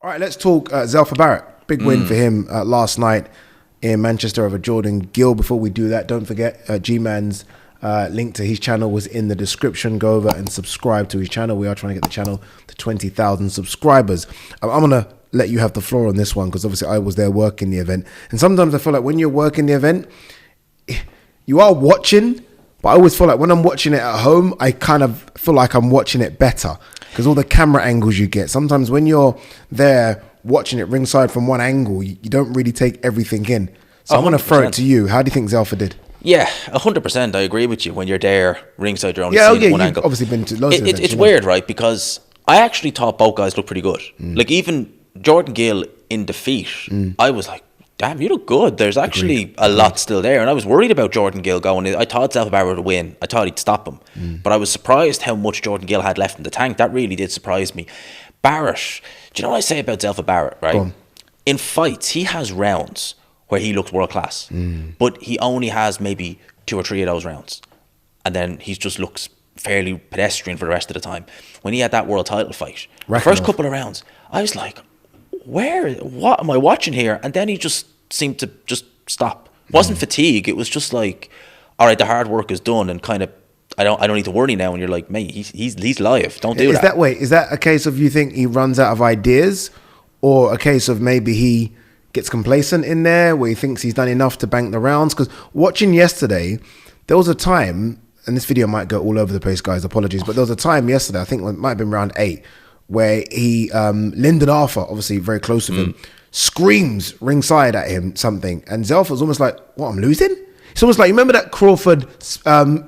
All right, let's talk Zelfa Barrett. Big win for him last night in Manchester over Jordan Gill. Before we do that, don't forget G-Man's link to his channel was in the description. Go over and subscribe to his channel. We are trying to get the channel to 20,000 subscribers. I'm going to let you have the floor on this one because obviously I was there working the event. And sometimes I feel like when you're working the event, you are watching, but I always feel like when I'm watching it at home, I kind of feel like I'm watching it better because all the camera angles you get. Sometimes when you're there watching it ringside from one angle, you don't really take everything in. So 100%. I'm going to throw it to you. How do you think Zelfa did? Yeah, 100%. I agree with you. When you're there ringside, you're only you've seeing one angle. Obviously been to loads of events. It's weird, right? Because I actually thought both guys looked pretty good. Like even Jordan Gill in defeat, I was like, damn, you look good. There's actually a lot still there. And I was worried about Jordan Gill going. I thought Zelfa Barrett would win. I thought he'd stop him. But I was surprised how much Jordan Gill had left in the tank. That really did surprise me. Barrett, do you know what I say about Zelfa Barrett, right? In fights, he has rounds where he looks world class. But he only has maybe 2 or 3 of those rounds. And then he just looks fairly pedestrian for the rest of the time. When he had that world title fight, the first couple of rounds, I was like, what am I watching here? And then he just seemed to just stop. It wasn't fatigue. It was just like, all right, the hard work is done, and kind of, I don't need to worry now. And you're like, mate, he's live. Don't do that. Is that a case of you think he runs out of ideas, or a case of maybe he gets complacent in there where he thinks he's done enough to bank the rounds? Because watching yesterday, there was a time, and this video might go all over the place, guys, apologies, but there was a time yesterday, I think it might have been round 8, where he, Lyndon Arthur, obviously very close with him, screams ringside at him something, and Zelfa's almost like, what, I'm losing? It's almost like, you remember that Crawford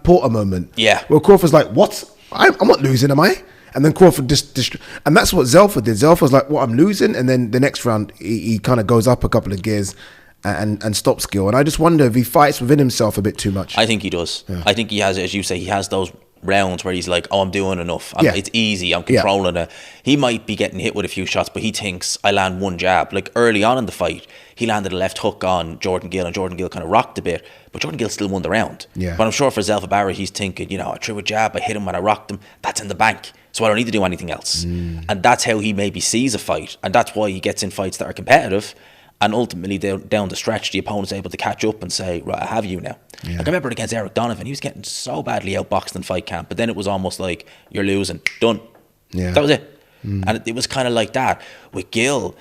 Porter moment? Yeah. Where Crawford's like, what? I'm not losing, am I? And then Crawford and that's what Zelfa did. Zelfa's like, what, I'm losing? And then the next round, he kind of goes up a couple of gears and stops Gill. And I just wonder if he fights within himself a bit too much. I think he does. Yeah. I think he has, as you say, he has those rounds where he's like, oh, I'm doing enough. It's easy. I'm controlling it. He might be getting hit with a few shots, but he thinks, I land one jab. Like early on in the fight, he landed a left hook on Jordan Gill, and Jordan Gill kind of rocked a bit, but Jordan Gill still won the round. Yeah. But I'm sure for Zelfa Barrett, he's thinking, I threw a jab, I hit him when I rocked him, that's in the bank, so I don't need to do anything else. And that's how he maybe sees a fight, and that's why he gets in fights that are competitive. And ultimately, down the stretch, the opponent's able to catch up and say, right, I have you now. Yeah. Like I remember against Eric Donovan, he was getting so badly outboxed in fight camp, but then it was almost like, you're losing, done. Yeah. That was it. And it was kind of like that. With Gill,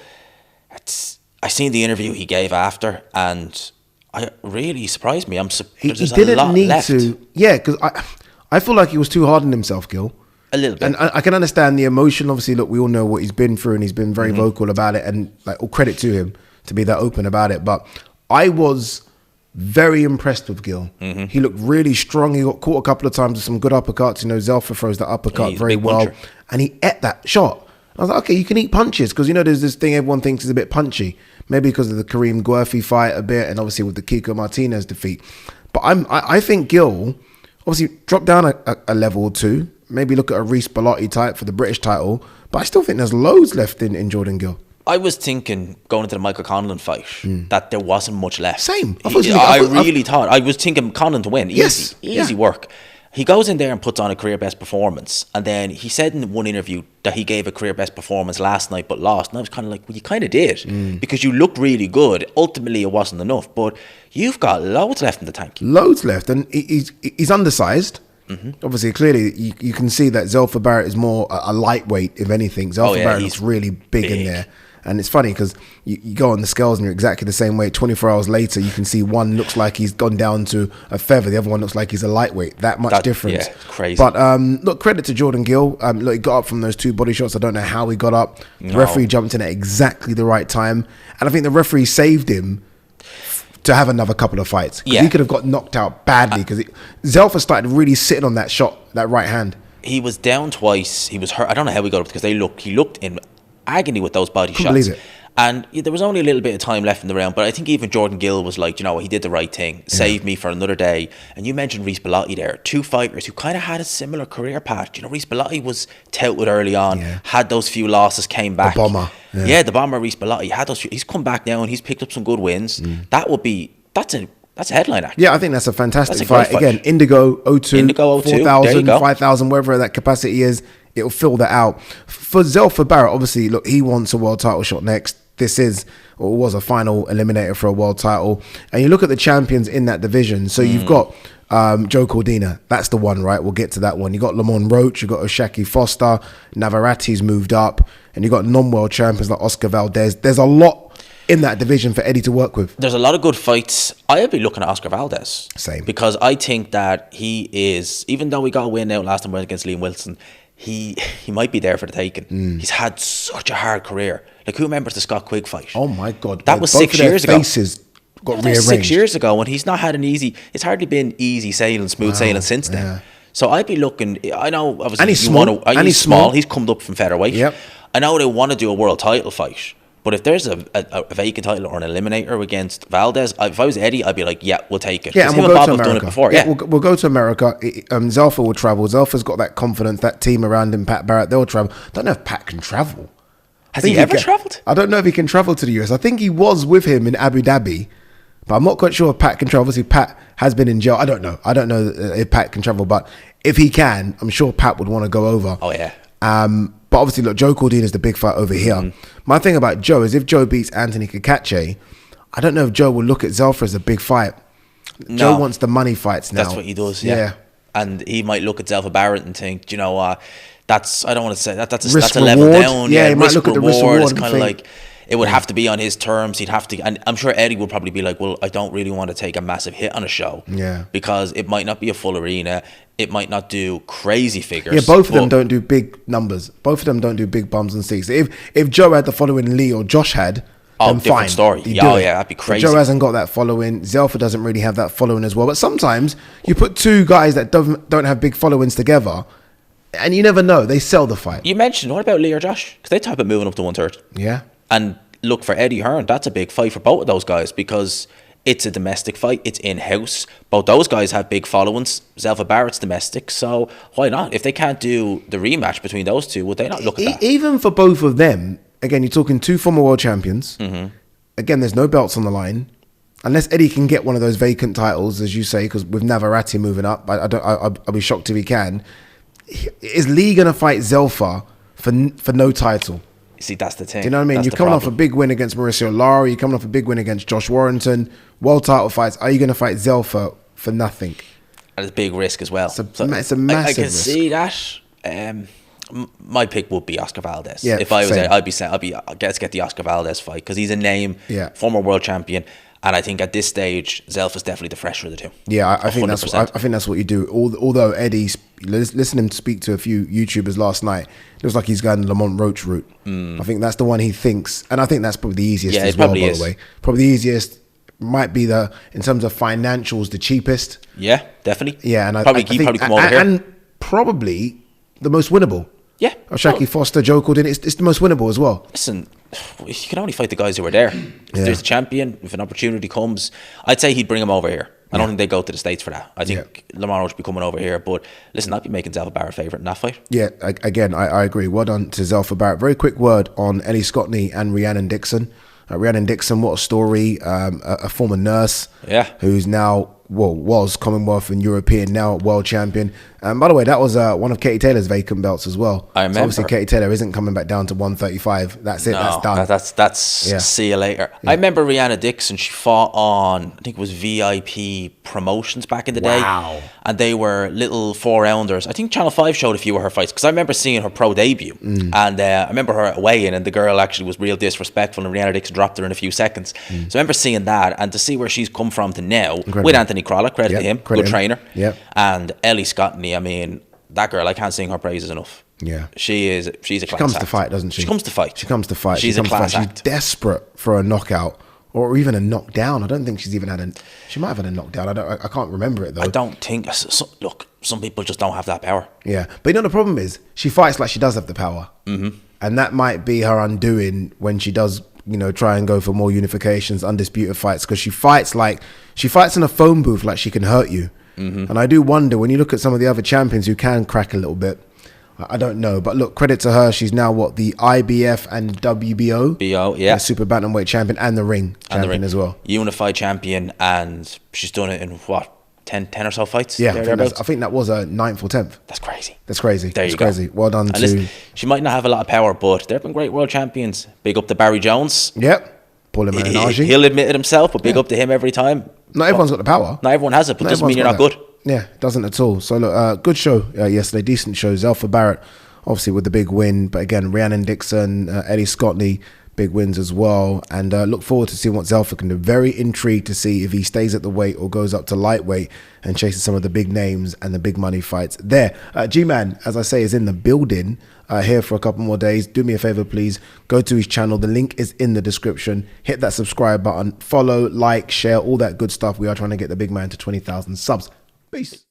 I seen the interview he gave after, and it really surprised me. He didn't need to. Yeah, because I feel like he was too hard on himself, Gill. A little bit. And I can understand the emotion. Obviously, look, we all know what he's been through, and he's been very vocal about it, and like all credit to him to be that open about it. But I was very impressed with Gill. He looked really strong. He got caught a couple of times with some good uppercuts. Zelfa throws that uppercut very well. And he ate that shot. I was like, okay, you can eat punches. Because, there's this thing everyone thinks is a bit punchy. Maybe because of the Kareem Guerfi fight a bit. And obviously with the Kiko Martinez defeat. But I think Gill obviously dropped down a level or two. Maybe look at a Reece Bellotti type for the British title. But I still think there's loads left in Jordan Gill. I was thinking going into the Michael Conlan fight that there wasn't much left. Same. I was thinking Conlan to win. Easy work. He goes in there and puts on a career best performance, and then he said in one interview that he gave a career best performance last night but lost. And I was kind of like, well, you kind of did because you looked really good. Ultimately, it wasn't enough, but you've got loads left in the tank. Loads left, and he's undersized. Obviously, clearly, you can see that Zelfa Barrett is more a lightweight, if anything. Zelfa Barrett looks really big in there. And it's funny because you go on the scales and you're exactly the same way. 24 hours later, you can see one looks like he's gone down to a feather. The other one looks like he's a lightweight. That much difference. Yeah, crazy. But look, credit to Jordan Gill. Look, he got up from those 2 body shots. I don't know how he got up. The referee jumped in at exactly the right time. And I think the referee saved him to have another couple of fights. He could have got knocked out badly because Zelfa started really sitting on that shot, that right hand. He was down twice. He was hurt. I don't know how he got up because he looked in agony with those body shots. And there was only a little bit of time left in the round, but I think even Jordan Gill was like, he did the right thing, saved me for another day. And you mentioned Reece Bellotti there, 2 fighters who kind of had a similar career path. Reece Bellotti was touted early on, had those few losses, came back. The bomber. The bomber Reece Bellotti had those few. He's come back now and he's picked up some good wins. That's a headline act. Yeah, I think that's a fantastic fight. Again, Indigo 02, 4,000, 5,000, wherever that capacity is. it'll fill that out. For Zelfa Barrett, obviously, look, he wants a world title shot next. This is, or was a final eliminator for a world title. And you look at the champions in that division. So you've got Joe Cordina. That's the one, right? We'll get to that one. You got Lamont Roach. You got Oshaki Foster. Navarreti's moved up. And you got non-world champions like Oscar Valdez. There's a lot in that division for Eddie to work with. There's a lot of good fights. I'd be looking at Oscar Valdez. Same. Because I think that he is, even though we got a win out last time against Liam Wilson, he might be there for the taking. He's had such a hard career. Like, who remembers the Scott Quigg fight? Oh my God. That was Both 6 of their years ago. faces got That was rearranged. 6 years ago, and he's not had an easy, it's hardly been easy sailing, smooth sailing since then. Yeah. So I'd be looking, I know, obviously, And he's small. he's small. He's come up from featherweight. Yep. I know they want to do a world title fight, but if there's a vacant title or an eliminator against Valdez, if I was Eddie, I'd be like, yeah, we'll take it. Yeah, and him we'll go Bob to have America. done it before. Yeah, we'll go to America. Zelfa will travel. Zelfa's got that confidence, that team around him. Pat Barrett, they'll travel. Don't know if Pat can travel. Has he ever travelled? I don't know if he can travel to the US. I think he was with him in Abu Dhabi, but I'm not quite sure if Pat can travel. Obviously, Pat has been in jail. I don't know if Pat can travel, but if he can, I'm sure Pat would want to go over. Oh, yeah. But obviously, look, Joe Cordina is the big fight over here. My thing about Joe is if Joe beats Anthony Kakache, I don't know if Joe will look at Zelfa as a big fight. No. Joe wants the money fights now. That's what he does, yeah. And he might look at Zelfa Barrett and think, do you know what, that's, I don't want to say, that's a level reward. down. Yeah, he might look at the risk reward It's and kind of think, like, it would have to be on his terms. He'd have to, and I'm sure Eddie would probably be like, well, I don't really want to take a massive hit on a show. Yeah. Because it might not be a full arena. It might not do crazy figures. Yeah, both of them don't do big numbers. Both of them don't do big bums and seats. If Joe had the following Lee or Josh had, then different fine. story. He'd Yeah, do oh it. yeah, that'd be But crazy. Joe hasn't got that following. Zelfa doesn't really have that following as well. But sometimes you put two guys that don't have big followings together, and you never know. They sell the fight. You mentioned, what about Lee or Josh? Because they talk about moving up to 1/3. Yeah. And look, for Eddie Hearn, that's a big fight for both of those guys because it's a domestic fight. It's in-house. Both those guys have big followings. Zelfa Barrett's domestic, so why not? If they can't do the rematch between those two, would they not look at that? Even for both of them, again, you're talking two former world champions. Again, there's no belts on the line. Unless Eddie can get one of those vacant titles, as you say, because with Navarrete moving up, I'll be shocked if he can. Is Lee going to fight Zelfa for no title? See, that's the thing. Do you know what I mean? That's You're the coming off a problem. big win against Mauricio Lara. You're coming off a big win against Josh Warrington. World title fights. Are you going to fight Zelfa for nothing? And it's a big risk as well. It's a massive I can risk. see that. My pick would be Oscar Valdez. Yeah, if I was same. there, I'd be let's get the Oscar Valdez fight because he's a name, Yeah. former world champion, and I think at this stage, Zelfa's definitely the fresher of the two. Yeah, I think that's 100%. I think that's what you do. Although Eddie, listening to speak to a few YouTubers last night, it looks like he's going the Lamont Roach route. I think that's the one he thinks, and I think that's probably the easiest Yeah, as it well. probably By is. the way, probably the easiest might be in terms of financials, the cheapest. Yeah, definitely. Yeah, and probably I think, probably come over here. and probably the most winnable. Yeah. Oshaki Foster, Joe Cordina, it's the most winnable as well. Listen, you can only fight the guys who were there. If there's a champion, if an opportunity comes, I'd say he'd bring him over here. I don't think they go to the States for that. I think Lamar Roach be coming over here. But listen, I'd be making Zelfa Barrett favourite in that fight. Yeah, again, I agree. Well done to Zelfa Barrett. Very quick word on Ellie Scotney and Rhiannon Dixon. Rhiannon Dixon, what a story. A former nurse who's now, was Commonwealth and European, now world champion. And by the way, that was one of Katie Taylor's vacant belts as well. I remember. So obviously, Katie Taylor isn't coming back down to 135. That's it. That's done. That's see you later. I remember Rhiannon Dixon. She fought on, I think it was VIP Promotions back in the day. Wow. And they were little 4-rounders. I think Channel 5 showed a few of her fights because I remember seeing her pro debut. And I remember her weigh-in and the girl actually was real disrespectful and Rhiannon Dixon dropped her in a few seconds. So I remember seeing that and to see where she's come from to now with Anthony Crawler, credit to him, good trainer. And Ellie Scotney, I mean, that girl, I can't sing her praises enough. Yeah. She's a class She comes act. to fight, doesn't she? She comes to fight. She comes to fight. She's She a comes to class fight. act. She's desperate for a knockout or even a knockdown. I don't think she's even had she might have had a knockdown. I can't remember it though. I don't think. Look, some people just don't have that power. Yeah, but you know the problem is she fights like she does have the power, and that might be her undoing when she does, try and go for more unifications, undisputed fights, because she fights in a phone booth like she can hurt you. And I do wonder when you look at some of the other champions who can crack a little bit. I don't know, but look, credit to her. She's now the IBF and WBO, BO, super bantamweight champion, and the ring champion as well. Unified champion, and she's done it in 10 or so fights. Yeah, thereabouts. I think that was a 9th or 10th. That's crazy. That's crazy. There That's you go. crazy. Well done And to... listen, she might not have a lot of power, but they've been great world champions. Big up to Barry Jones. Yep. Paulie Malignaggi. He'll admit it himself, but big up to him every time. Not everyone's got the power. Not everyone has it, but Not doesn't mean you're not everyone's good. got that. Yeah, doesn't at all. So look, good show yesterday. Decent show. Zelfa Barrett, obviously with the big win. But again, Rhiannon Dixon, Ellie Scotney, big wins as well. And look forward to seeing what Zelfa can do. Very intrigued to see if he stays at the weight or goes up to lightweight and chases some of the big names and the big money fights there. G-Man, as I say, is in the building here for a couple more days. Do me a favor, please. Go to his channel. The link is in the description. Hit that subscribe button. Follow, like, share, all that good stuff. We are trying to get the big man to 20,000 subs. Peace.